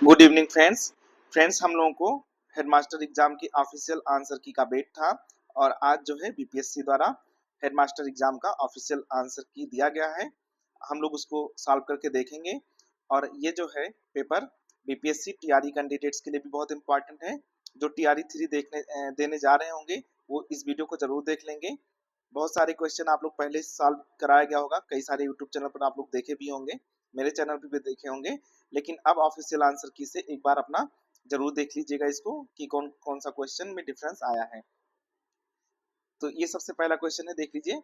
Good evening friends हम लोगों को हेडमास्टर एग्जाम की ऑफिशियल आंसर की का वेट था और आज जो है बीपीएससी द्वारा हेडमास्टर एग्जाम का ऑफिशियल आंसर की दिया गया है। हम लोग उसको सॉल्व करके देखेंगे और ये जो है पेपर बीपीएससी टीआरई कैंडिडेट्स के लिए भी बहुत इंपॉर्टेंट है। जो टीआरई 3 देने जा रहे होंगे वो इस वीडियो को जरूर देख लेंगे। बहुत सारे क्वेश्चन आप लोग पहले सॉल्व कराया गया होगा, कई सारे यूट्यूब चैनल पर आप लोग देखे भी होंगे, मेरे चैनल पे भी देखे होंगे, लेकिन अब ऑफिशियल आंसर की से एक बार अपना जरूर देख लीजिएगा इसको कि कौन कौन सा क्वेश्चन में डिफरेंस आया है। तो ये सबसे पहला क्वेश्चन है, देख लीजिए।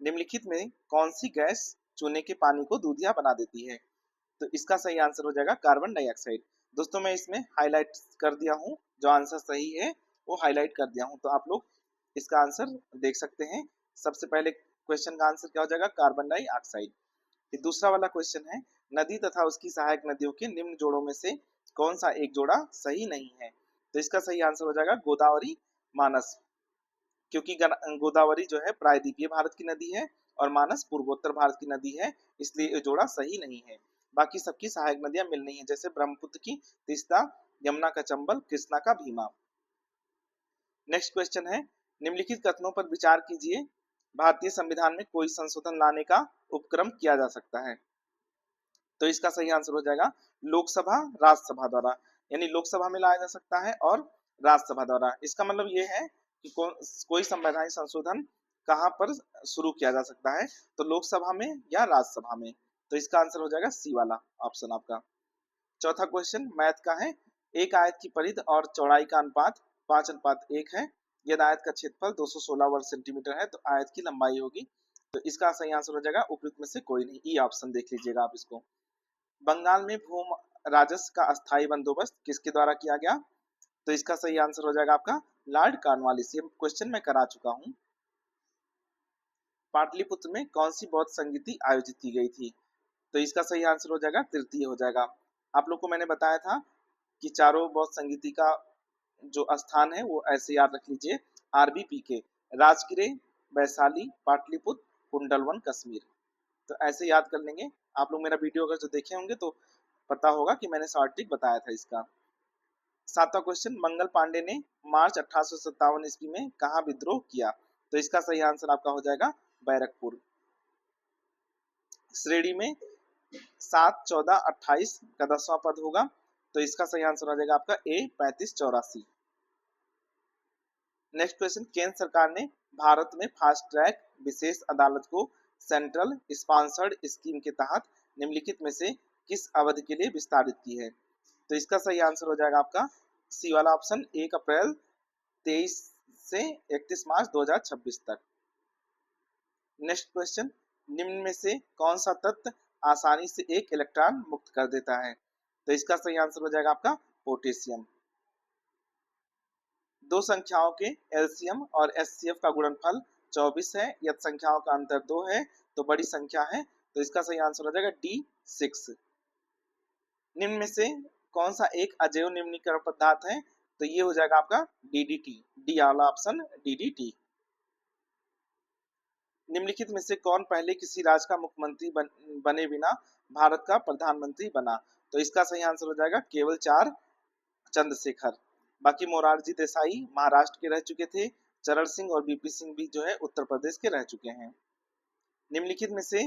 निम्नलिखित में कौन सी गैस चूने के पानी को दूधिया बना देती है? तो इसका सही आंसर हो जाएगा कार्बन डाइऑक्साइड। दोस्तों मैं इसमें हाईलाइट कर दिया हूँ, जो आंसर सही है वो हाईलाइट कर दिया हूँ, तो आप लोग इसका आंसर देख सकते हैं। सबसे पहले क्वेश्चन का आंसर क्या हो जाएगा? Carbon dioxide. फिर दूसरा वाला क्वेश्चन है, नदी तथा उसकी सहायक नदियों के निम्न जोड़ों में से कौन सा एक जोड़ा सही नहीं है? तो इसका सही आंसर हो जाएगा गोदावरी मानस, क्योंकि गोदावरी जो है प्रायद्वीपीय भारत की नदी है और मानस पूर्वोत्तर भारत की नदी है, इसलिए ये जोड़ा सही नहीं है। बाकी सबकी सहायक नदियां मिल रही हैं, जैसे ब्रह्मपुत्र की तीस्ता, यमुना का चंबल, कृष्णा का भीमा। नेक्स्ट क्वेश्चन है, निम्नलिखित कथनों पर विचार कीजिए। भारतीय संविधान में कोई संशोधन लाने का उपक्रम किया जा सकता है? तो इसका सही आंसर हो जाएगा लोकसभा राज्यसभा द्वारा, यानी लोकसभा में लाया जा सकता है और राज्यसभा द्वारा। इसका मतलब ये है कि कोई संवैधानिक संशोधन कहाँ पर शुरू किया जा सकता है, तो लोकसभा में या राज्यसभा में। तो इसका आंसर हो जाएगा सी वाला ऑप्शन आपका। चौथा क्वेश्चन मैथ का है, एक आयत की परिधि और चौड़ाई का अनुपात 5:1 है। यदि आयत का क्षेत्रफल 216 वर्ग सेंटीमीटर है तो आयत की लंबाई होगी। तो इसका सही आंसर हो जाएगा उपयुक्त में से कोई नहीं, ई ऑप्शन देख लीजिएगा आप इसको। बंगाल में भूम राजस्व का अस्थायी बंदोबस्त किसके द्वारा किया गया? तो इसका सही आंसर हो जाएगा आपका लॉर्ड कॉर्नवालिस। ये क्वेश्चन मैं करा चुका हूँ। पाटलिपुत्र में कौन सी बौद्ध संगीति आयोजित की गई थी? तो इसका सही आंसर हो जाएगा तृतीय हो जाएगा। आप लोग को मैंने बताया था कि चारों बौद्ध संगीति का जो स्थान है वो ऐसे याद रख लीजिए, आरबीपीके, राजगिरे, वैशाली, पाटलिपुत्र, कुंडलवन, कश्मीर। तो ऐसे याद कर लेंगे। आप लोग मेरा वीडियो अगर जो देखे होंगे तो पता होगा कि मैंने शॉर्ट ट्रिक बताया था इसका। सातवां क्वेश्चन, मंगल पांडे ने मार्च 1857 ईस्वी में कहाँ विद्रोह किया? तो इसका सही आंसर आपका हो जाएगा बैरकपुर। श्रेणी में 7, 14, 28 का 10वां पद होगा, तो इसका सही आंसर हो जाएगा आपका ए 3584। नेक्स्ट क्वेश्चन, केंद्र सरकार ने भारत में फास्ट ट्रैक विशेष अदालत को सेंट्रल स्पॉन्सर्ड स्कीम के तहत निम्नलिखित में से किस अवधि के लिए विस्तारित की है? तो इसका सही आंसर हो जाएगा आपका सी वाला ऑप्शन, 1 अप्रैल 23 से 31 मार्च 2026 तक। नेक्स्ट क्वेश्चन, निम्न में से कौन सा तत्व आसानी से एक इलेक्ट्रॉन मुक्त कर देता है? तो इसका सही आंसर हो जाएगा आपका पोटेशियम। दो संख्याओं के एलसीएम और एचसीएफ का गुणनफल 24 है, यदि संख्याओं का अंतर 2 है तो बड़ी संख्या है, तो इसका सही आंसर हो जाएगा डी 6। निम्न में से कौन सा एक अजैव निम्नीकरण पदार्थ है? तो ये हो जाएगा आपका डीडीटी, डी वाला ऑप्शन डीडीटी। निम्नलिखित में से कौन पहले किसी राज्य का मुख्यमंत्री बने बिना भारत का प्रधानमंत्री बना? तो इसका सही आंसर हो जाएगा केवल 4 चंद्रशेखर। बाकी मोरारजी देसाई महाराष्ट्र के रह चुके थे, चरण सिंह और बीपी सिंह भी जो है उत्तर प्रदेश के रह चुके हैं। निम्नलिखित में से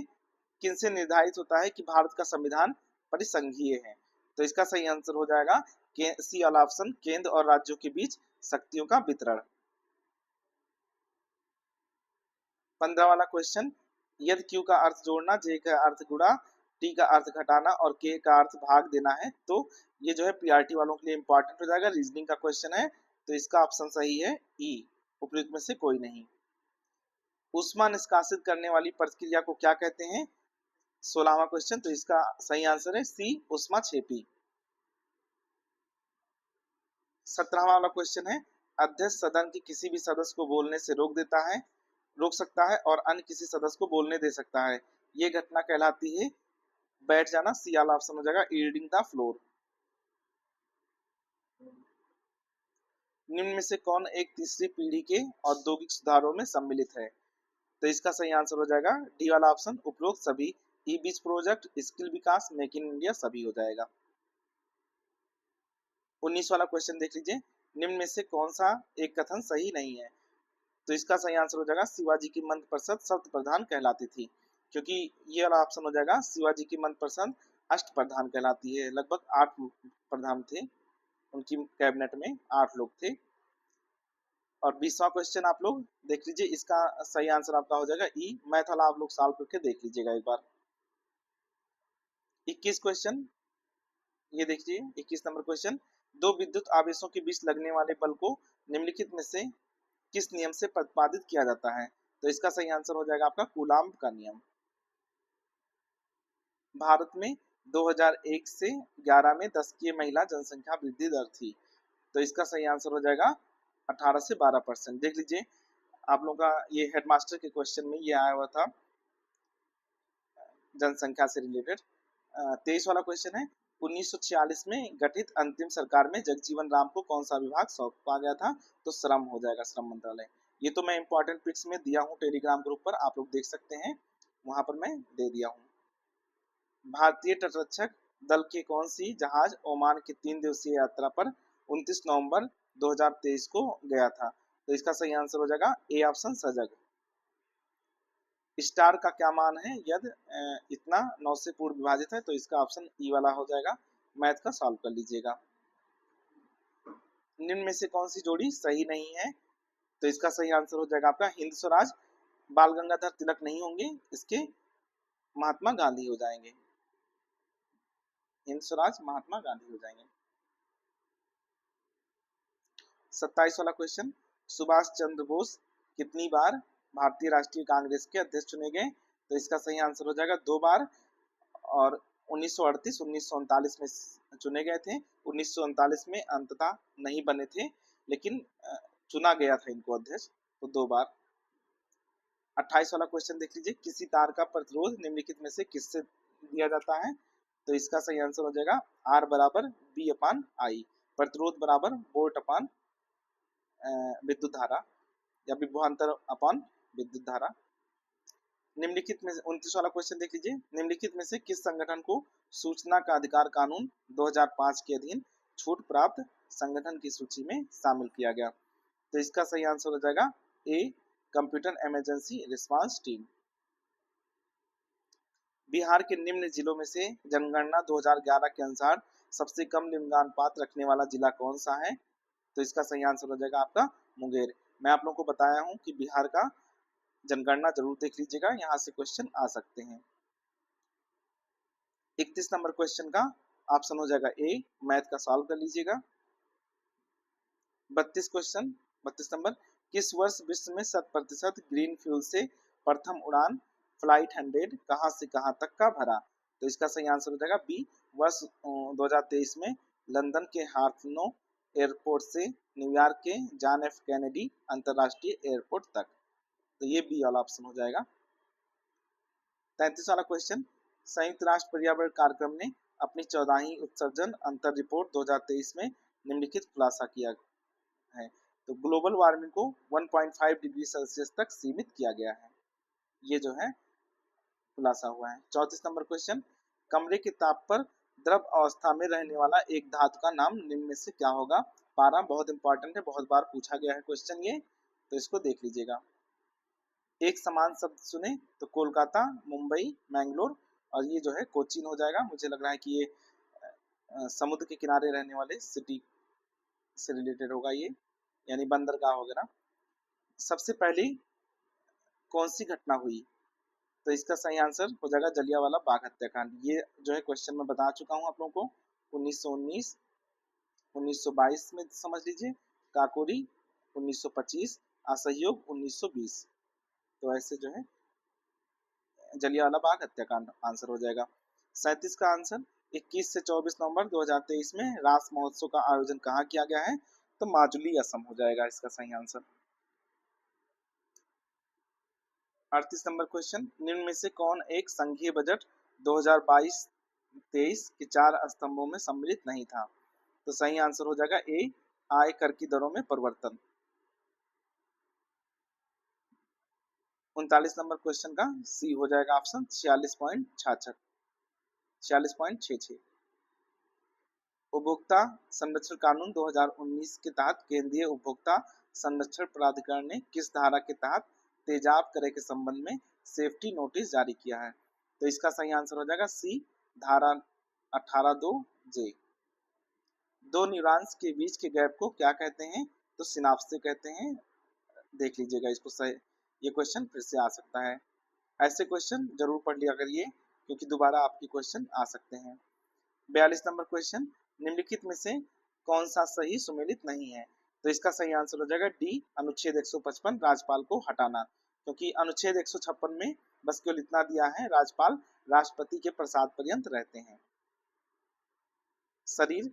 किनसे निर्धारित होता है कि भारत का संविधान परिसंघीय है? तो इसका सही आंसर हो जाएगा सी वाला ऑप्शन, केंद्र और राज्यों के बीच शक्तियों का वितरण। 15 वाला क्वेश्चन, यदि क्यू का अर्थ जोड़ना, जे का अर्थ गुणा, टी का अर्थ घटाना और के का अर्थ भाग देना है, तो ये जो है पीआरटी वालों के लिए इंपॉर्टेंट हो जाएगा, रीजनिंग का क्वेश्चन है, तो इसका ऑप्शन सही है ई, उपयुक्त में से कोई नहीं। ऊष्मा निष्कासित करने वाली प्रक्रिया को क्या कहते हैं? 16वां क्वेश्चन, तो इसका सही आंसर है सी, ऊष्माक्षेपी। 17वां वाला क्वेश्चन है, अध्यक्ष सदन के किसी भी सदस्य को बोलने से रोक सकता है और अन्य किसी सदस्य को बोलने दे सकता है, ये घटना कहलाती है बैठ जाना, सी वाला ऑप्शन हो जाएगा यील्डिंग द फ्लोर। निम्न में से कौन एक तीसरी पीढ़ी के औद्योगिक सुधारों में सम्मिलित है? तो इसका सही आंसर हो जाएगा डी वाला ऑप्शन, उपरोक्त सभी। ई बीज project, skill Vikas, make in India सभी हो जाएगा। 19 वाला क्वेश्चन देख लीजिए, निम्न में से कौन सा एक कथन सही नहीं है? तो इसका सही आंसर हो जाएगा शिवाजी की मंत्र परिषद सप्त प्रधान कहलाती थी, क्योंकि ये वाला ऑप्शन हो जाएगा शिवाजी की मंत्र परिषद अष्ट प्रधान कहलाती है। लगभग 8 प्रधान थे, उनकी कैबिनेट में 8 लोग थे। और 20वां क्वेश्चन आप लोग देख लीजिए, इसका सही आंसर आपका हो जाएगा ई। मैथ वाला आप लोग सॉल्व करके देख लीजिएगा एक बार। 21 क्वेश्चन ये देखिए, 21 नंबर क्वेश्चन, दो विद्युत आवेशों के बीच लगने वाले बल को निम्नलिखित में से किस नियम से प्रतिपादित किया जाता है? तो इसका सही आंसर हो जाएगा आपका कूलाम्ब का नियम। भारत में 2001 से 11 में दशकीय महिला जनसंख्या वृद्धि दर थी, तो इसका सही आंसर हो जाएगा 18 से 12%। देख लीजिए, आप लोगों का ये हेडमास्टर के क्वेश्चन में ये आया हुआ था जनसंख्या से रिलेटेड। 23 वाला क्वेश्चन है, 1946 में गठित अंतिम सरकार में जगजीवन राम को कौन सा विभाग सौंपा गया था? तो श्रम हो जाएगा, श्रम मंत्रालय। ये तो मैं इंपॉर्टेंट पिक्स में दिया हूँ टेलीग्राम ग्रुप पर, आप लोग देख सकते हैं, वहां पर मैं दे दिया हूँ। भारतीय तटरक्षक दल के कौन सी जहाज ओमान की 3 दिवसीय यात्रा पर 29 नवंबर 2023 को गया था? तो इसका सही आंसर हो जाएगा ए ऑप्शन सजग। स्टार का क्या मान है यदि इतना 9 से पूर्व विभाजित है? तो इसका ऑप्शन ई वाला हो जाएगा। मैथ का सॉल्व कर लीजिएगा। निम्न में से कौन सी जोड़ी सही नहीं है? तो इसका सही आंसर हो जाएगा आपका हिंद स्वराज बाल गंगाधर तिलक नहीं होंगे, इसके महात्मा गांधी हो जाएंगे। हिंद स्वराज महात्मा गांधी हो जाएंगे। 27 वाला क्वेश्चन, सुभाष चंद्र बोस कितनी बार भारतीय राष्ट्रीय कांग्रेस के अध्यक्ष चुने गए? तो इसका सही आंसर हो जाएगा 2 बार, और 1938 1939 में चुने गए थे। 1939 में अंततः नहीं बने थे, लेकिन चुना गया था इनको अध्यक्ष, तो 2 बार। 28 वाला क्वेश्चन देख लीजिए, किसी तार का प्रतिरोध निम्नलिखित में से किससे दिया जाता है? तो इसका सही आंसर हो जाएगा आर बराबर बी अपान आई। प्रतिरोध बराबर वोल्ट अपान विद्युत धारा, या विभवांतर अपान विद्युत धारा। निम्नलिखित में 29 वाला क्वेश्चन देख लीजिए, निम्नलिखित में से किस संगठन को सूचना का अधिकार कानून 2005 के अधीन छूट प्राप्त संगठन की सूची में शामिल किया गया? तो इसका सही आंसर हो जाएगा a computer emergency response team. Bihar के निम्न जिलों में से जनगणना 2011 के अनुसार सबसे कम लिंगानुपात रखने वाला जिला कौन सा है? तो इसका सही आंसर हो जाएगा आपका मुंगेर। मैं आप लोगों को बताया हूं कि बिहार का जनगणना जरूर देख लीजिएगा, यहाँ से क्वेश्चन आ सकते हैं। 31 नंबर क्वेश्चन का ऑप्शन हो जाएगा ए। मैथ का सॉल्व कर लीजिएगा। 32 नंबर, किस वर्ष विश्व में 100% ग्रीन फ्यूल से प्रथम उड़ान फ्लाइट 100 कहां से कहां तक का भरा? तो इसका सही आंसर हो जाएगा बी, वर्ष 2023 में लंदन के हार्थनो एयरपोर्ट से न्यूयॉर्क के जॉन एफ कैनेडी अंतरराष्ट्रीय एयरपोर्ट तक। तो ये बी वाला ऑप्शन हो जाएगा। 33 वाला क्वेश्चन, संयुक्त राष्ट्र पर्यावरण कार्यक्रम ने अपनी 14वीं उत्सर्जन अंतर रिपोर्ट 2023 में निम्नलिखित खुलासा किया है? तो ग्लोबल वार्मिंग को 1.5 डिग्री सेल्सियस तक सीमित किया गया है, ये जो है खुलासा हुआ है। 34 नंबर क्वेश्चन, कमरे के ताप पर द्रव अवस्था में रहने वाला एक धातु का नाम निम्न में से क्या होगा? पारा बहुत इंपॉर्टेंट है, बहुत बार पूछा गया है क्वेश्चन ये, तो इसको देख लीजिएगा। एक समान शब्द सुने तो कोलकाता, मुंबई, मैंगलोर, और ये जो है कोचीन हो जाएगा। मुझे लग रहा है कि ये समुद्र के किनारे रहने वाले सिटी से रिलेटेड होगा ये, यानी बंदरगाह वगैरह। सबसे पहली कौन सी घटना हुई? तो इसका सही आंसर हो जाएगा जलियांवाला बाग हत्याकांड। ये जो है क्वेश्चन मैं बता चुका हूँ आप लोगों को। 1919, 1922 में समझ लीजिए, काकोरी 1925, असहयोग 1920। तो ऐसे जो है जलियांवाला बाग हत्याकांड आंसर हो जाएगा। 37 का आंसर, 21 से 24 नवंबर 2023 में रास महोत्सव का आयोजन कहाँ किया गया है? तो माजुली असम हो जाएगा इसका सही आंसर। 38 नंबर क्वेश्चन, निम्न में से कौन एक संघीय बजट 2022-23 के 4 स्तंभों में सम्मिलित नहीं था? तो सही आंसर हो जाएगा ए, आय कर की दरों में परिवर्तन। 39 नंबर क्वेश्चन का सी हो जाएगा ऑप्शन 46.66। उपभोक्ता संरक्षण कानून 2019 के तहत केंद्रीय उपभोक्ता संरक्षण प्राधिकरण ने किस धारा के तहत तेजाब क्रय के संबंध में सेफ्टी नोटिस जारी किया है? तो इसका सही आंसर हो जाएगा सी, धारा 18(2)(j। दो न्यूरॉन्स के बीच के गैप को क्या कहते हैं? तो सिनाप्स कहते हैं। देख लीजिएगा इसको, सही ये क्वेश्चन फिर से आ सकता है। ऐसे क्वेश्चन जरूर पढ़ लिया करिए क्योंकि दोबारा आपके क्वेश्चन आ सकते हैं। 42 नंबर क्वेश्चन, निम्नलिखित में से कौन सा सही सुमेलित नहीं है? तो इसका सही आंसर हो जाएगा डी, अनुच्छेद 155 राज्यपाल को हटाना, क्योंकि अनुच्छेद 156 में बस केवल इतना दिया है, राज्यपाल राष्ट्रपति के प्रसाद पर्यंत रहते हैं। शरीर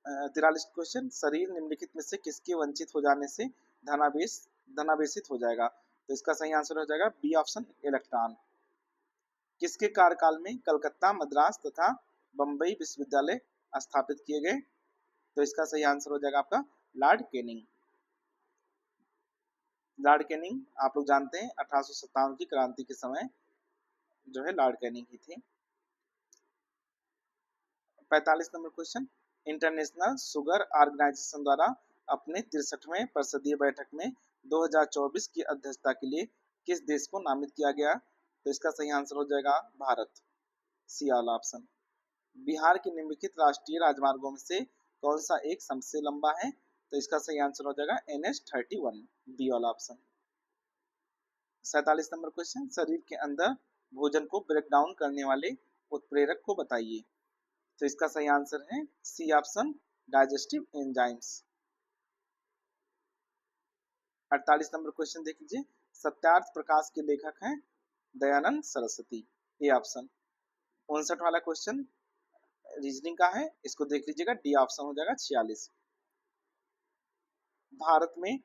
43 क्वेश्चन, शरीर निम्नलिखित में से किसके वंचित हो जाने से धनावेशित हो जाएगा? तो इसका सही आंसर हो जाएगा बी ऑप्शन, इलेक्ट्रॉन। किसके कार्यकाल में कलकत्ता, मद्रास तथा बम्बई विश्वविद्यालय स्थापित किए गए? तो इसका सही आंसर हो जाएगा आपका लॉर्ड कैनिंग। लॉर्ड कैनिंग आप लोग जानते हैं 1857 की क्रांति के समय जो है लॉर्ड कैनिंग ही थे। 45 number question, international sugar organization द्वारा अपने 63वें परिषदीय बैठक में 2024 की अध्यक्षता के लिए किस देश को नामित किया गया? तो इसका सही आंसर हो जाएगा भारत, सी वाला ऑप्शन। बिहार के निम्नलिखित राष्ट्रीय राजमार्गों में से कौन सा एक सबसे लंबा है? तो इसका सही आंसर हो जाएगा NH-31, बी वाला ऑप्शन। 47 नंबर क्वेश्चन, शरीर के अंदर भोजन को ब्रेक डाउन करने वाले उत्प्रेरक को बताइए। तो इसका सही आंसर है C option, digestive enzymes. 48 number question देख लीजिए, सत्यार्थ प्रकाश के लेखक हैं दयानंद सरस्वती, ए ऑप्शन। 59 वाला क्वेश्चन रीजनिंग का है, इसको देख लीजिएगा, डी ऑप्शन हो जाएगा 46। भारत में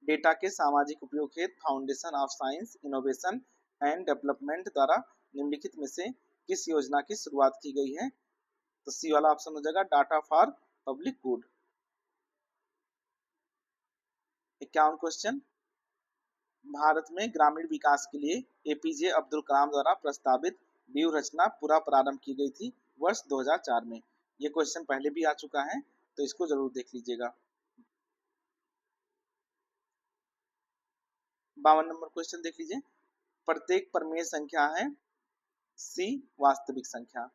डेटा के सामाजिक उपयोग हेतु foundation of science innovation and development द्वारा निम्नलिखित में से किस योजना की शुरुआत की गई है? तो सी वाला ऑप्शन हो जाएगा data for public good. 51 question, Bharat में ग्रामीण विकास के लिए APJ अब्दुल कलाम द्वारा प्रस्तावित व्यूह रचना पूरा प्रारंभ की गई थी वर्ष 2004 में। ये क्वेश्चन पहले भी आ चुका है तो इसको जरूर देख लीजिएगा। 52 नंबर क्वेश्चन देख लीजिए, प्रत्येक प्रमेय संख्या है सी वास्तविक संख्या।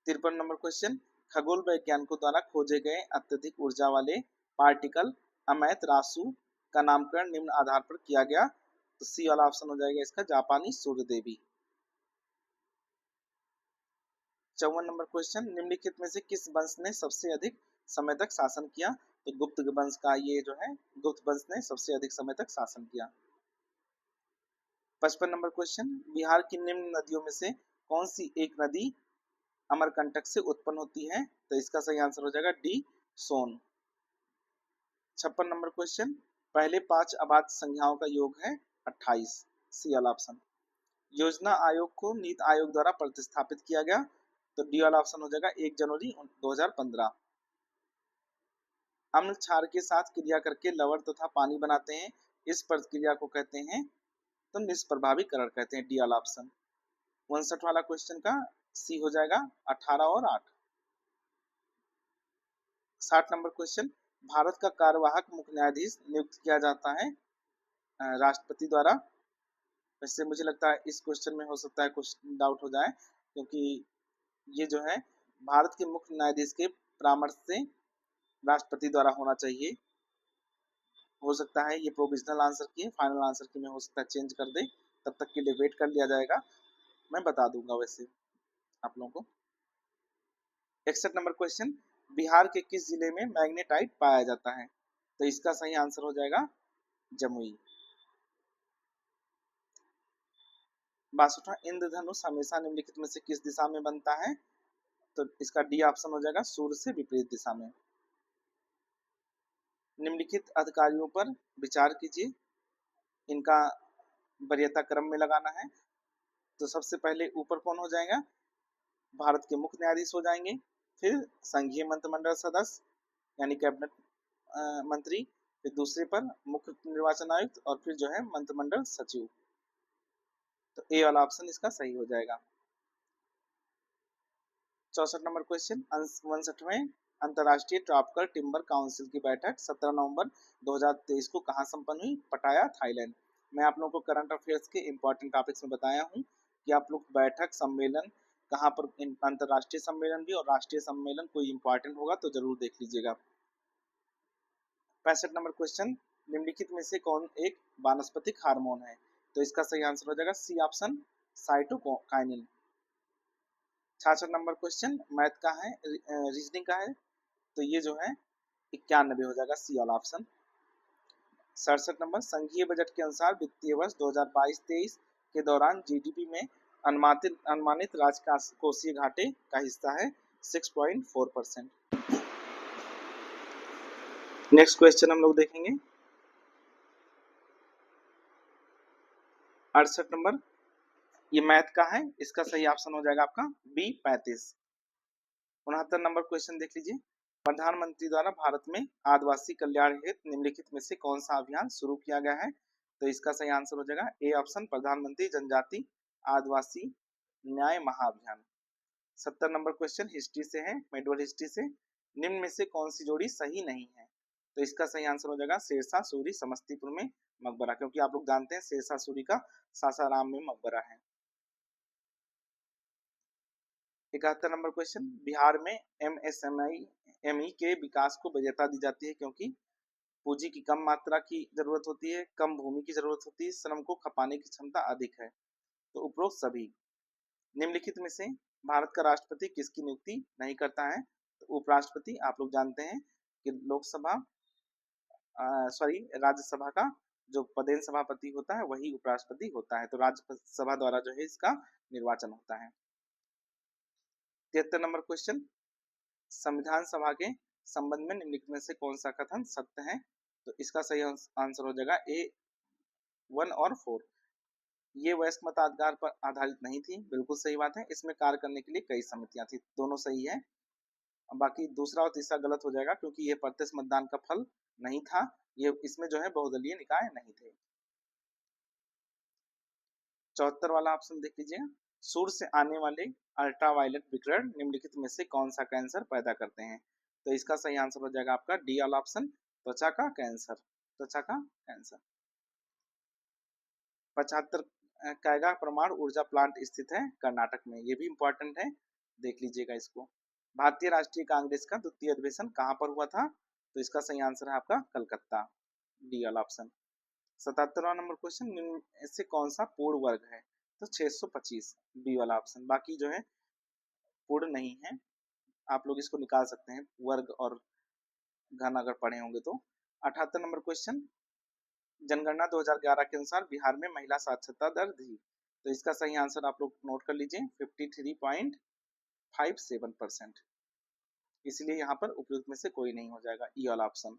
53 नंबर क्वेश्चन, खगोल वैज्ञानिकों द्वारा खोजे गए अत्यधिक ऊर्जा वाले पार्टिकल अमैत रासु का नामकरण निम्न आधार पर किया गया। तो सी वाला ऑप्शन हो जाएगा इसका जापानी सूर्य देवी। 54 नंबर क्वेश्चन, निम्नलिखित में से किस वंश ने सबसे अधिक समय तक शासन किया? तो गुप्त वंश का ये जो है, गुप्त वंश ने सबसे अधिक समय तक शासन किया। 55 नंबर क्वेश्चन, बिहार की निम्न नदियों में से कौन सी एक नदी अमरकंटक से उत्पन्न होती है? तो इसका सही आंसर हो जाएगा डी, सोन। 56 नंबर क्वेश्चन, पहले 5 अबाध संख्याओं का योग है 28, सी वाला ऑप्शन। योजना आयोग को नीति आयोग द्वारा प्रतिस्थापित किया गया। तो डी वाला ऑप्शन हो जाएगा 1 जनवरी 2015। अम्ल क्षार के साथ क्रिया करके लवण तथा पानी बनाते हैं, इस प्रक्रिया को कहते हैं तो निष्प्रभावीकरण कहते हैं, डी वाला ऑप्शन। 59 वाला क्वेश्चन का सी हो जाएगा 18 और 8। 60 नंबर क्वेश्चन, भारत का कार्यवाहक मुख्य न्यायाधीश नियुक्त किया जाता है राष्ट्रपति द्वारा। वैसे मुझे लगता है इस क्वेश्चन में हो सकता है कुछ डाउट हो जाए, क्योंकि ये जो है भारत के मुख्य न्यायाधीश के परामर्श से राष्ट्रपति द्वारा होना चाहिए। हो सकता है ये प्रोविजनल आंसर की है, फाइनल आंसर की में हो सकता है चेंज कर दे, तब तक के लिए वेट कर लिया जाएगा, मैं बता दूंगा वैसे आप लोगों को। 61 नंबर क्वेश्चन, बिहार के किस जिले में मैग्नेटाइट पाया जाता है? तो इसका सही आंसर हो जाएगा जमुई। 62वां, इंद्रधनुष हमेशा निम्नलिखित में से किस दिशा में बनता है? तो इसका डी ऑप्शन हो जाएगा सूर्य से विपरीत दिशा में। निम्नलिखित अधिकारियों पर विचार कीजिए, इनका वरीयता क्रम में लगाना है। तो सबसे पहले ऊपर कौन हो जाएगा? भारत के मुख्य न्यायाधीश हो जाएंगे, फिर संघीय मंत्रिमंडल सदस्य यानी कैबिनेट मंत्री, फिर दूसरे पर मुख्य निर्वाचन आयुक्त और फिर जो है मंत्रिमंडल सचिव। तो ए वाला ऑप्शन इसका सही हो जाएगा। 64 नंबर क्वेश्चन, 61वें अंतर्राष्ट्रीय ट्रॉपिकल टिम्बर काउंसिल की बैठक 17 नवंबर 2023 को कहाँ संपन्न हुई? पटाया, थाईलैंड। मैं आप लोगों को करंट अफेयर्स के इंपॉर्टेंट टॉपिक्स में बताया हूँ कि आप लोग बैठक सम्मेलन कहाँ पर, अंतर्राष्ट्रीय सम्मेलन भी और राष्ट्रीय सम्मेलन कोई इंपॉर्टेंट होगा तो जरूर देख लीजिएगा। 65 नंबर क्वेश्चन, निम्नलिखित में से कौन एक वानस्पतिक हार्मोन है? तो इसका सही आंसर हो जाएगा C option, cytokinin. 66 number question, math का है, रीजनिंग का है, तो ये जो है 91 हो जाएगा, सी वाला ऑप्शन। 67 नंबर, संघीय बजट के अनुसार वित्तीय वर्ष 2022-23 के दौरान जीडीपी में अनुमानित राजकोषीय घाटे का हिस्सा है 6.4%। नेक्स्ट क्वेश्चन हम लोग देखेंगे 68 नंबर, ये मैथ का है, इसका सही ऑप्शन हो जाएगा आपका बी 35। 69 नंबर क्वेश्चन देख लीजिए, प्रधानमंत्री द्वारा भारत में आदिवासी कल्याण हेतु निम्नलिखित में से कौन सा अभियान शुरू किया गया है? तो इसका सही आंसर हो जाएगा ए ऑप्शन, प्रधानमंत्री जनजाति आदिवासी न्याय महाअभियान। 70 नंबर क्वेश्चन हिस्ट्री से है, मेडवल हिस्ट्री से, निम्न में से कौन सी जोड़ी सही नहीं है? तो इसका सही आंसर हो जाएगा शेरशाह सूरी समस्तीपुर में मकबरा, क्योंकि आप लोग जानते हैं शेरशाह सूरी का सासाराम में मकबरा है। 71 नंबर क्वेश्चन, बिहार में एमएसएमई के विकास को वरीयता दी जाती है क्योंकि पूंजी की कम मात्रा की जरूरत होती है, कम भूमि की जरूरत होती है, श्रम को खपाने की क्षमता अधिक है। तो उपरोक्त सभी निम्नलिखित में से भारत का राष्ट्रपति किसकी नियुक्ति नहीं करता है? तो उपराष्ट्रपति, आप लोग जानते हैं कि लोकसभा सॉरी राज्यसभा का जो पदेन सभापति होता है वही उपराष्ट्रपति होता है, तो राज्यसभा द्वारा जो है इसका निर्वाचन होता है। 73 नंबर क्वेश्चन, संविधान सभा के संबंध में निम्नलिखित में से कौन सा कथन सत्य है? तो इसका सही आंसर हो जाएगा ए 1 और 4। ये वयस्क मताधिकार पर आधारित नहीं थी, बिल्कुल सही बात है, इसमें कार्य करने के लिए कई समितियां थी, दोनों सही है। बाकी दूसरा और तीसरा गलत हो जाएगा क्योंकि ये प्रत्यक्ष मतदान का फल नहीं था, ये इसमें जो है बहुदलीय निकाय नहीं थे। 74 वाला ऑप्शन देख लीजिएगा, सूर्य से आने वाले अल्ट्रावायलेट विकिरण निम्नलिखित में से कौन सा कैंसर पैदा करते हैं? तो इसका सही आंसर हो जाएगा आपका डी वाला ऑप्शन, त्वचा का कैंसर, त्वचा का कैंसर। 75 कैगा परमाणु ऊर्जा प्लांट स्थित है कर्नाटक में, ये भी इंपॉर्टेंट है, देख लीजिएगा इसको। भारतीय राष्ट्रीय कांग्रेस का द्वितीय अधिवेशन कहाँ पर हुआ था? तो इसका सही आंसर है आपका कलकत्ता, डी वाला ऑप्शन। 77वां नंबर क्वेश्चन, निम्न से कौन सा पूर्ण वर्ग है? तो 625, बी वाला ऑप्शन। बाकी जो है पूर्ण नहीं है, आप लोग इसको निकाल सकते हैं वर्ग और घन अगर पढ़े होंगे तो। 78 नंबर क्वेश्चन, जनगणना 2011 के अनुसार बिहार में महिला साक्षरता दर थी, तो इसका सही आंसर आप लोग नोट कर लीजिए 53.57%, इसलिए यहाँ पर उपयुक्त में से कोई नहीं हो जाएगा, ई वाला ऑप्शन।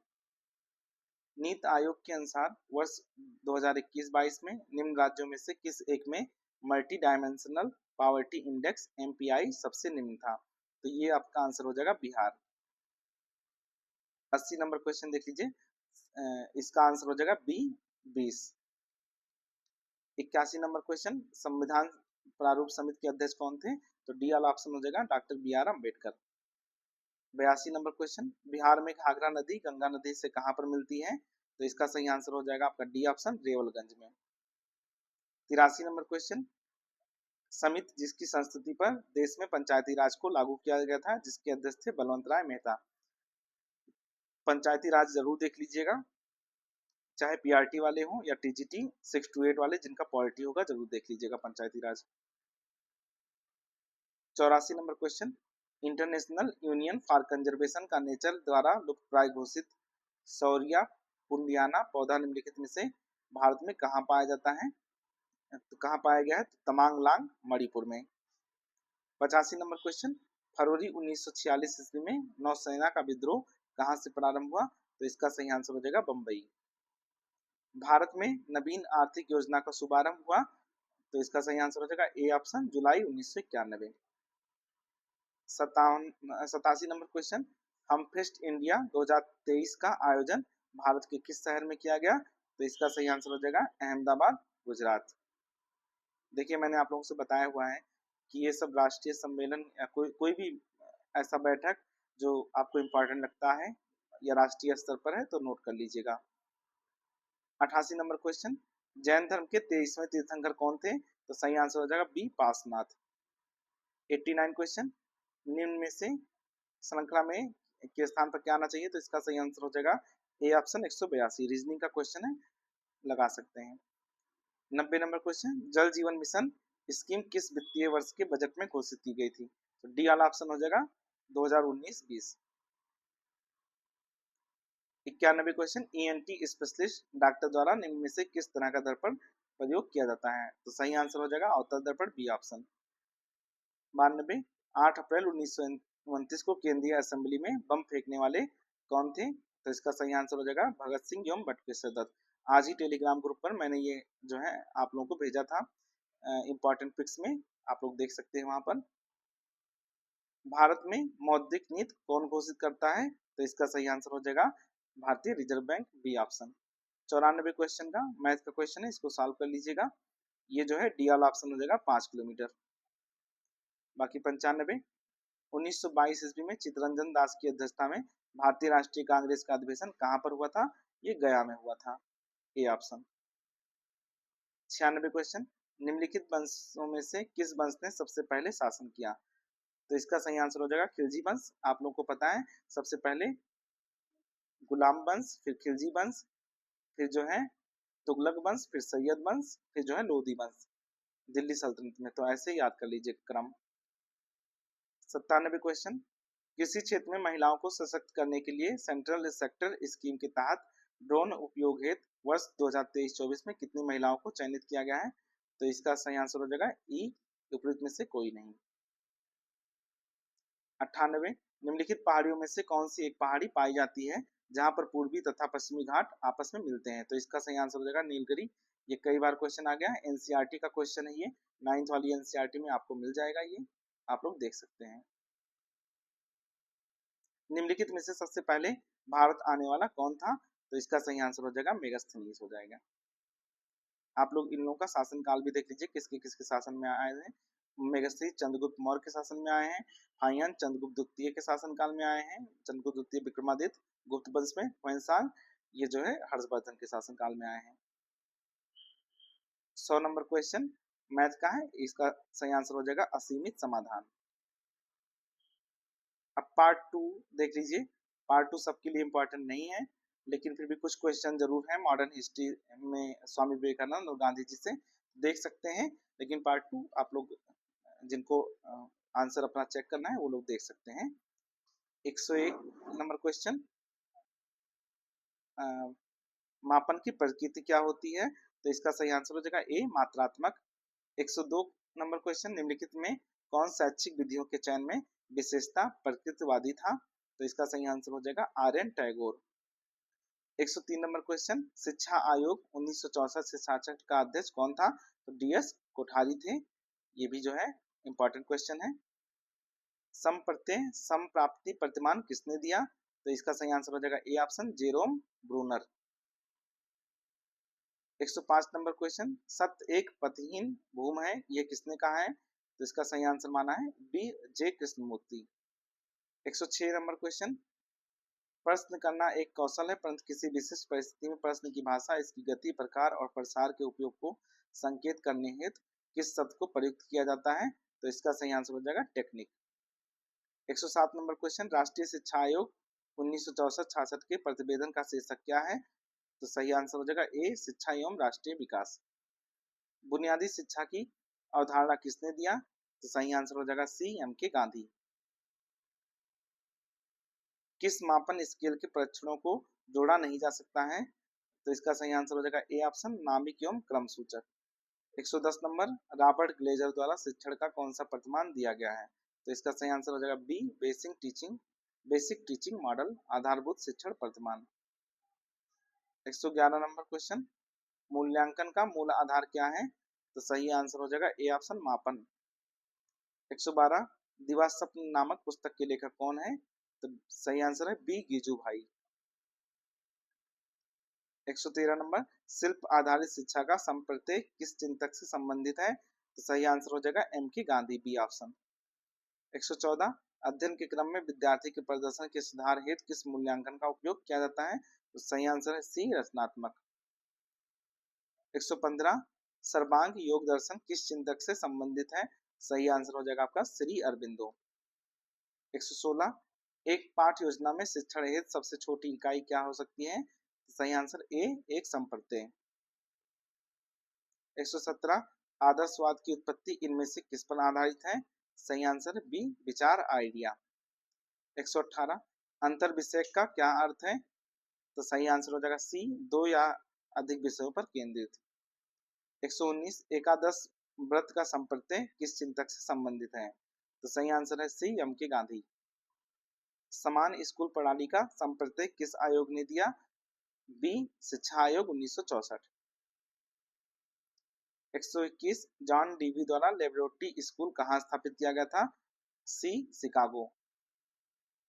नीति आयोग के अनुसार वर्ष 2021-22 में निम्न राज्यों में से किस एक में multi dimensional poverty index MPI सबसे निम्न था? तो ये आपका आंसर हो जाएगा बिहार। 80 नंबर क्वेश्चन देख लीजिए, इसका आंसर हो जाएगा बी 20। 81 नंबर क्वेश्चन, संविधान प्रारूप समिति के अध्यक्ष कौन थे? तो डी वाला ऑप्शन हो जाएगा doctor B R Ambedkar. 82 number question, Bihar में घाघरा नदी गंगा नदी से कहां पर मिलती है? तो इसका सही आंसर हो जाएगा आपका डी ऑप्शन, रेवलगंज में। 83 नंबर क्वेश्चन, समिति जिसकी संस्तुति पर देश में पंचायती राज को लागू किया गया था, जिसके अध्यक्ष थे बलवंत राय मेहता। पंचायती राज जरूर देख लीजिएगा, चाहे पीआरटी वाले हो या टीजीटी 628 वाले, जिनका पॉलिटी होगा जरूर देख लीजिएगा पंचायती राज। 84 number question, international union for conservation का नेचर द्वारा लुप्तप्राय घोषित सौरिया पुंडियाना पौधा निम्नलिखित में से भारत में कहाँ पाया जाता है? तो कहाँ पाया गया है? तो तमांग लांग मणिपुर में। 85 नंबर क्वेश्चन, फरवरी 1946 ईस्वी में नौसेना का विद्रोह कहाँ से प्रारंभ हुआ? तो इसका सही आंसर हो जाएगा बंबई। भारत में नवीन आर्थिक योजना का शुभारंभ हुआ, तो इसका सही आंसर हो जाएगा A option, July 1991। 87 number question, हम फेस्ट इंडिया 2023 का आयोजन भारत के किस शहर में किया गया? तो इसका सही आंसर हो जाएगा अहमदाबाद, गुजरात। देखिए मैंने आप लोगों से बताया हुआ है कि ये सब राष्ट्रीय सम्मेलन या कोई कोई भी ऐसा बैठक जो आपको इम्पोर्टेंट लगता है या राष्ट्रीय स्तर पर है तो नोट कर लीजिएगा। 88 नंबर क्वेश्चन, जैन धर्म के 23वें तीर्थंकर कौन थे? तो सही आंसर हो जाएगा बी पार्श्वनाथ। 89 क्वेश्चन, निम्न में से श्रृंखला में के स्थान पर क्या आना चाहिए? तो इसका सही आंसर हो जाएगा ए ऑप्शन 182। रीजनिंग का क्वेश्चन है, लगा सकते हैं। 90 नंबर क्वेश्चन, जल जीवन मिशन स्कीम किस वित्तीय वर्ष के बजट में घोषित की गई थी? तो डी वाला ऑप्शन हो जाएगा 2019-20। 91 क्वेश्चन, ईएनटी स्पेशलिस्ट डॉक्टर द्वारा निम्न में से किस तरह का दर्पण प्रयोग किया जाता है? तो सही आंसर हो जाएगा अवतल दर्पण, बी ऑप्शन। 92, 8 अप्रैल 1929 को केंद्रीय असेंबली में बम फेंकने वाले कौन थे? तो इसका सही आंसर हो जाएगा भगत सिंह एवं बटुकेश्वर दत्त। आज ही टेलीग्राम ग्रुप पर मैंने ये जो है आप लोगों को भेजा था इंपॉर्टेंट पिक्स में, आप लोग देख सकते हैं वहां पर। भारत में मौद्रिक नीति कौन घोषित करता है? तो इसका सही आंसर हो जाएगा भारतीय reserve bank, B option. 94 question का मैथ का क्वेश्चन है, इसको सॉल्व कर लीजिएगा। ये जो है डी वाला ऑप्शन हो जाएगा 5 किलोमीटर। बाकी 95, 1922 ईस्वी में चित्तरंजन दास की अध्यक्षता में भारतीय राष्ट्रीय कांग्रेस का अधिवेशन कहाँ पर हुआ था? ये गया में हुआ था, ए ऑप्शन। 96 क्वेश्चन, निम्नलिखित वंशों में से किस वंश ने सबसे पहले शासन किया? तो इसका सही आंसर हो जाएगा खिलजी वंश। आप लोग को पता है सबसे पहले गुलाम वंश, फिर खिलजी वंश, फिर जो है तुगलक वंश, फिर सैयद वंश, फिर जो है लोधी वंश दिल्ली सल्तनत में। तो ऐसे ही याद कर लीजिए क्रम। 97 क्वेश्चन, कृषि क्षेत्र में महिलाओं को सशक्त करने के लिए सेंट्रल सेक्टर स्कीम के तहत ड्रोन उपयोग हेतु वर्ष 2023-24 में कितनी महिलाओं को चयनित किया गया है? तो इसका सही आंसर हो जाएगा ई, उपयुक्त में से कोई नहीं। 98, निम्नलिखित पहाड़ियों में से कौन सी एक पहाड़ी पाई जाती है जहां पर पूर्वी तथा पश्चिमी घाट आपस में मिलते हैं? तो इसका सही आंसर हो जाएगा नीलगिरी। ये कई बार क्वेश्चन आ गया है, एनसीईआरटी का क्वेश्चन है ये, 9th वाली एनसीईआरटी में आपको मिल जाएगा, ये आप लोग देख सकते हैं। निम्नलिखित में से सबसे पहले भारत आने वाला कौन था? तो इसका सही आंसर हो जाएगा मेगास्थनीज हो जाएगा। आप लोग इन लोगों का शासन काल भी देख लीजिए, किसके किसके शासन में आए हैं। मेगास्थनीज चंद्रगुप्त मौर्य के शासन में आए हैं, हाइयन चंद्रगुप्त द्वितीय के शासन काल में आए हैं, चंद्रगुप्त द्वितीय विक्रमादित्य गुप्त वंश में हुएनसांग, ये जो है हर्षवर्धन के शासन काल में आए हैं। 100 नंबर क्वेश्चन मैथ का है, इसका सही आंसर हो जाएगा असीमित समाधान। अब पार्ट 2 देख लीजिए। पार्ट 2 सबके लिए इम्पोर्टेंट नहीं है, लेकिन फिर भी कुछ क्वेश्चन जरूर है मॉडर्न हिस्ट्री में स्वामी विवेकानंद और गांधी जी से, देख सकते हैं। लेकिन पार्ट 2 आप लोग जिनको आंसर अपना चेक करना है वो लोग देख सकते हैं। 101 नंबर क्वेश्चन, मापन की प्रकृति क्या होती है? तो इसका सही आंसर हो जाएगा ए, मात्रात्मक। 102 नंबर क्वेश्चन, निम्नलिखित में कौन शैक्षिक विधियों के चयन में विशेषता प्रकृतिवादी था? तो इसका सही आंसर हो जाएगा R N Tagore. 103 number question, शिक्षा आयोग 1964 से 66 का अध्यक्ष कौन था? तो डीएस कोठारी थे। ये भी जो है इंपॉर्टेंट क्वेश्चन है। सम प्रत्यय सम प्राप्ति प्रतिमान किसने दिया? तो इसका सही आंसर हो जाएगा A option, Jerome Bruner. 105 number question, सत्य एक पथहीन भूम है, ये किसने कहा है? तो इसका सही आंसर माना है बी, जे कृष्णमूर्ति। 106 नंबर क्वेश्चन, प्रश्न करना एक कौशल है परंतु किसी विशिष्ट परिस्थिति में प्रश्न की भाषा, इसकी गति, प्रकार और प्रसार के उपयोग को संकेत करने हेतु किस शब्द को प्रयुक्त किया जाता है? तो इसका सही आंसर हो जाएगा टेक्निक। 107 नंबर क्वेश्चन, राष्ट्रीय शिक्षा आयोग 1964-66 के प्रतिवेदन का शीर्षक क्या है? तो सही आंसर हो जाएगा ए, शिक्षा एवं राष्ट्रीय विकास। बुनियादी शिक्षा की अवधारणा किसने दिया? तो सही आंसर हो जाएगा सी, एम के गांधी। किस मापन स्केल के परीक्षणों को जोड़ा नहीं जा सकता है? तो इसका सही आंसर हो जाएगा ए ऑप्शन, नामिक एवं क्रम सूचक। 110 नंबर, रॉबर्ट ग्लेजर द्वारा शिक्षण का कौन सा प्रतिमान दिया गया है? तो इसका सही आंसर हो जाएगा बी, बेसिक टीचिंग मॉडल, आधारभूत शिक्षण प्रतिमान। 111 नंबर क्वेश्चन, मूल्यांकन का मूल आधार क्या है? तो सही आंसर हो जाएगा ए ऑप्शन, मापन। 112, दिवास्वप्न नामक पुस्तक के लेखक कौन है? तो सही आंसर है बी, गीजू भाई। 113 नंबर, शिल्प आधारित शिक्षा का संप्रत्यय किस चिंतक से संबंधित है? तो सही आंसर हो जाएगा एम के गांधी, बी ऑप्शन। 114, अध्ययन के क्रम में विद्यार्थी के प्रदर्शन के सुधार हेतु किस मूल्यांकन का उपयोग किया जाता है? तो सही आंसर है सी, रचनात्मक। 115, सर्वांग योग दर्शन किस चिंतक से संबंधित है? सही आंसर हो जाएगा आपका श्री अरबिंदो। 116, एक पाठ योजना में शिक्षण हेतु सबसे छोटी इकाई क्या हो सकती है? सही आंसर ए, एक संप्रत्यय। 117, आदर्शवाद की उत्पत्ति इनमें से किस पर आधारित है? सही आंसर बी, विचार, आइडिया। 118, अंतर विषय का क्या अर्थ है? तो सही आंसर हो जाएगा सी, दो या अधिक विषयों पर केंद्रित। 119, एकादश व्रत का संप्रत्यय किस चिंतक से संबंधित है? तो सही आंसर है सी, एम के गांधी। समान स्कूल प्रणाली का संप्रत्यय किस आयोग ने दिया? बी, शिक्षा आयोग 1964। 121, जॉन डीवी द्वारा लेबोरेटरी स्कूल कहाँ स्थापित किया गया था? सी, शिकागो।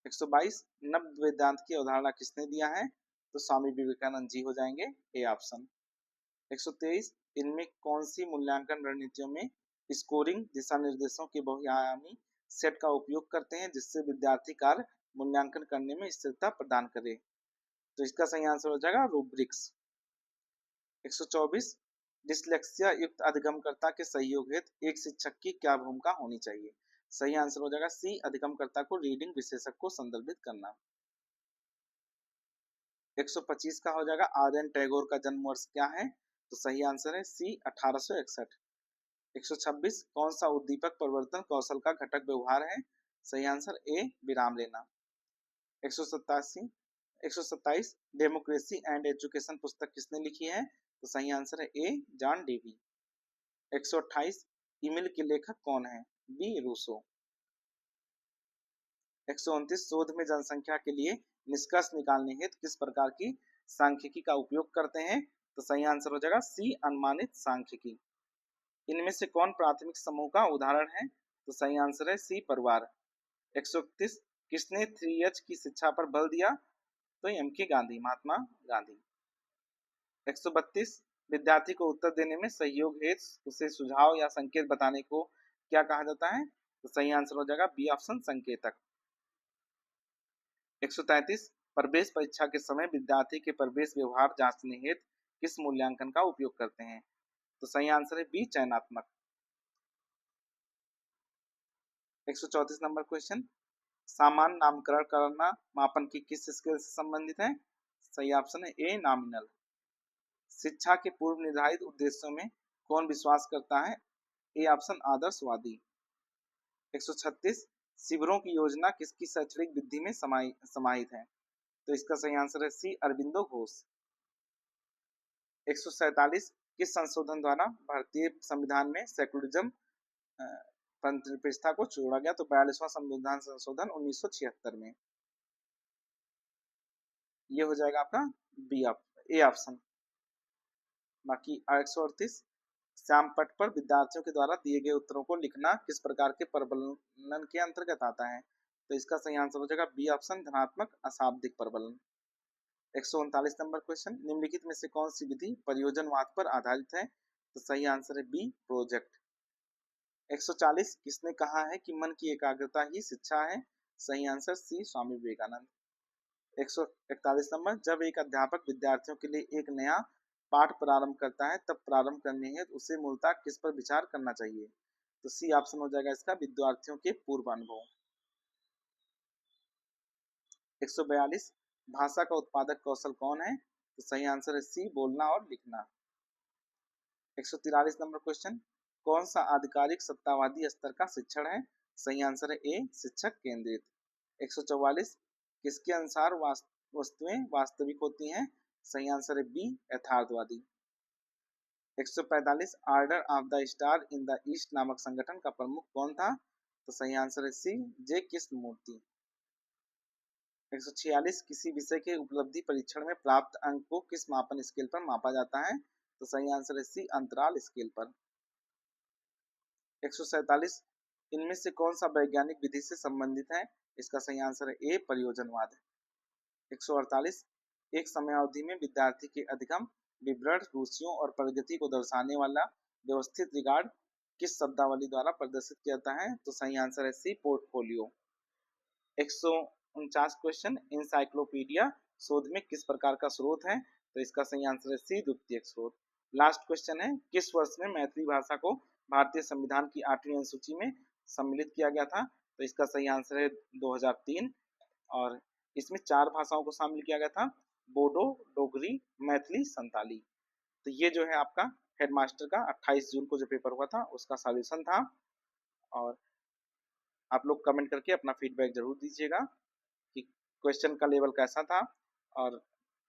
122, नव वेदांत की अवधारणा किसने दिया है? तो स्वामी विवेकानंद जी हो जाएंगे, ए ऑप्शन। 123, इनमें कौन सी मूल्यांकन रणनीतियों में स्कोरिंग दिशा निर्देशों के बहुआयामी सेट का उपयोग करते हैं जिससे विद्यार्थी कार्य मूल्यांकन करने में स्थिरता प्रदान करे? तो इसका सही आंसर हो जाएगा रूब्रिक्स। 124, डिसलेक्सिया युक्त अधिगमकर्ता के सहयोग हेतु एक शिक्षक की क्या भूमिका होनी चाहिए? सही आंसर हो जाएगा सी, अधिगमकर्ता को रीडिंग विशेषज्ञ को संदर्भित करना। 125 का हो जाएगा आर एन टैगोर का जन्म वर्ष क्या है? तो सही आंसर है सी, 1861। 126, कौन सा उद्दीपक परिवर्तन कौशल का घटक व्यवहार है? सही आंसर ए, विराम लेना। 127, 127, डेमोक्रेसी एंड एजुकेशन पुस्तक किसने लिखी है? तो सही आंसर है ए, जॉन डेवी। 128, ईमेल के लेखक कौन है? B, Rousseau. 129, शोध में जनसंख्या के लिए निष्कर्ष निकालने हेतु किस प्रकार की सांख्यिकी का उपयोग करते हैं? तो सही आंसर हो जाएगा सी, अनुमानित सांख्यिकी। इनमें से कौन प्राथमिक समूह का उदाहरण है? तो सही आंसर है सी, परिवार। 131, किसने 3H की शिक्षा पर बल दिया? तो एम के गांधी, महात्मा गांधी। 132, विद्यार्थी को उत्तर देने में सहयोग हेतु उसे सुझाव या संकेत बताने को क्या कहा जाता है? तो सही आंसर हो जाएगा बी ऑप्शन, संकेतक। 133, प्रवेश परीक्षा के समय विद्यार्थी के प्रवेश व्यवहार जांचने हेतु किस मूल्यांकन का उपयोग करते हैं? तो सही आंसर है बी, चयनात्मक। 134 नंबर क्वेश्चन, सामान्य नामकरण करना मापन की किस स्केल से संबंधित है? सही ऑप्शन है ए, नॉमिनल। शिक्षा के पूर्व निर्धारित उद्देश्यों में कौन विश्वास करता है? ए ऑप्शन, आदर्शवादी। 136, शिविरों की योजना किसकी शैक्षणिक वृद्धि में समाहित है? तो इसका सही आंसर है सी, अरविंदो घोष। 147, किस संशोधन द्वारा भारतीय संविधान में सेकुलरिज्म प्रतिष्ठा को जोड़ा गया? तो 42वां संविधान संशोधन 1976 में। ये हो जाएगा आपका बी, ए ऑप्शन। बाकी 138, श्याम पट पर विद्यार्थियों के द्वारा दिए गए उत्तरों को लिखना किस प्रकार के प्रबलन के अंतर्गत आता है? तो इसका सही आंसर हो जाएगा बी ऑप्शन, धनात्मक अशाब्दिक प्रबलन। 139 नंबर क्वेश्चन, निम्नलिखित में से कौन सी विधि प्रयोजनवाद पर आधारित है? तो सही आंसर है बी, प्रोजेक्ट। 140, किसने कहा है कि मन की एकाग्रता ही शिक्षा है? सही answer C, Swami Vivekananda. 141 number, जब एक अध्यापक विद्यार्थियों के लिए एक नया पाठ प्रारंभ करता है तब प्रारंभ करने हेतु उसे मूलतः किस पर विचार करना चाहिए? तो सी ऑप्शन हो जाएगा इसका, विद्यार्थियों के पूर्व अनुभव। 142, भाषा का उत्पादक कौशल कौन है? तो सही आंसर है सी, बोलना और लिखना। 143 नंबर क्वेश्चन, कौन सा आधिकारिक सत्तावादी स्तर का शिक्षण है? सही आंसर है ए, शिक्षक केंद्रित। 144, किसके अनुसार वस्तुएं वास्तविक होती हैं? सही आंसर है बी, यथार्थवादी। 145, order of the star in the east नामक संगठन का प्रमुख कौन था? तो सही आंसर है सी, जे कृष्णमूर्ति। 146, किसी विषय के उपलब्धि परीक्षण में प्राप्त अंक को किस मापन स्केल पर मापा जाता है? तो सही आंसर है सी, अंतराल स्केल पर। 147, इनमें से कौन सा वैज्ञानिक विधि से संबंधित है? इसका सही आंसर है ए, प्रयोजनवाद। 148, एक समयावधि में विद्यार्थी के अधिगम, विवरण, रुचियों और प्रगति को दर्शाने वाला व्यवस्थित रिकॉर्ड किस शब्दावली द्वारा प्रदर्शित किया जाता है? तो सही आंसर है सी, पोर्टफोलियो। 149 क्वेश्चन, इंसाइक्लोपीडिया शोध में किस प्रकार का स्रोत है? तो इसका सही आंसर है सी, द्वितीयक स्रोत। लास्ट क्वेश्चन है, किस वर्ष में मैथिली भाषा को भारतीय संविधान की 8वीं अनुसूची में सम्मिलित किया गया था? तो इसका सही आंसर है 2003। और इसमें 4 भाषाओं को शामिल किया गया था, बोडो, डोगरी, मैथिली, संताली। तो ये जो है आपका हेडमास्टर का 28 जून को जो पेपर हुआ था उसका सॉल्यूशन था। और आप लोग कमेंट करके अपना फीडबैक जरूर दीजिएगा कि क्वेश्चन का लेवल कैसा था, और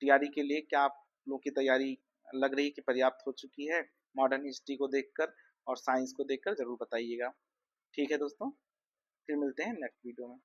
टीआरई के लिए क्या आप लोग की तैयारी लग रही है कि पर्याप्त हो चुकी है मॉडर्न हिस्ट्री को देखकर और साइंस को देखकर, जरूर बताइएगा। ठीक है दोस्तों, फिर मिलते हैं नेक्स्ट वीडियो में।